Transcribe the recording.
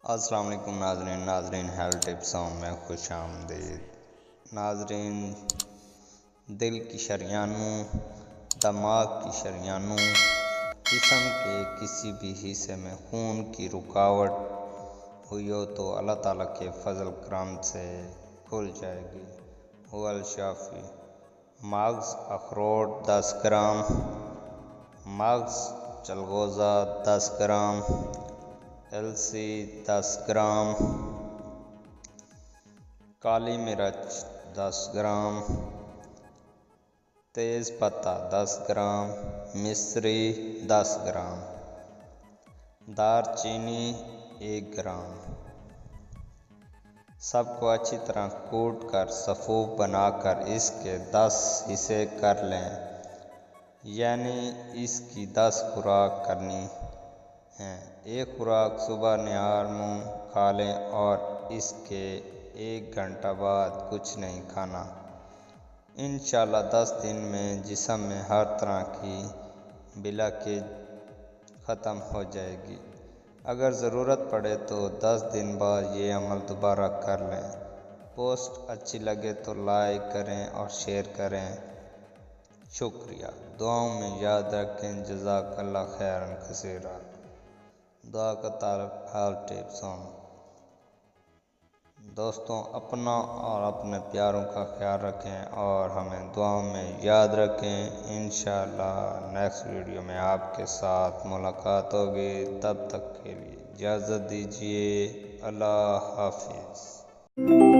अस्सलाम वालेकुम नाजरीन हेल्थ टिप्स में खुश आमदीद। नाजरीन, दिल की शरियानों, दिमाग की शरियानों, जिस्म के किसी भी हिस्से में खून की रुकावट हुई हो तो अल्लाह ताला के फजल करम से खुल जाएगी। हुवल शाफी। मग्ज़ अखरोट 10 ग्राम, मग्ज़ चलगोज़ा 10 ग्राम, अलसी 10 ग्राम, काली मिर्च 10 ग्राम, तेज़ पत्ता 10 ग्राम, मिश्री 10 ग्राम, दारचीनी 1 ग्राम। सबको अच्छी तरह कूट कर सफ़ूफ बनाकर इसके 10 हिस्से कर लें, यानी इसकी 10 खुराक करनी है। एक खुराक सुबह निहार मुँह खा लें और इसके 1 घंटा बाद कुछ नहीं खाना। इंशाअल्लाह 10 दिन में जिस्म में हर तरह की बिलाकी ख़त्म हो जाएगी। अगर ज़रूरत पड़े तो 10 दिन बाद ये अमल दोबारा कर लें। पोस्ट अच्छी लगे तो लाइक करें और शेयर करें। शुक्रिया। दुआओं में याद रखें। जज़ाकल्लाह खैरन कसीरा। दुआ का ताल्लुक हेल्थ टिप्स। दोस्तों, अपना और अपने प्यारों का ख्याल रखें और हमें दुआओं में याद रखें। इंशाअल्लाह नेक्स्ट वीडियो में आपके साथ मुलाकात होगी। तब तक के लिए इजाज़त दीजिए। अल्लाह हाफिज़।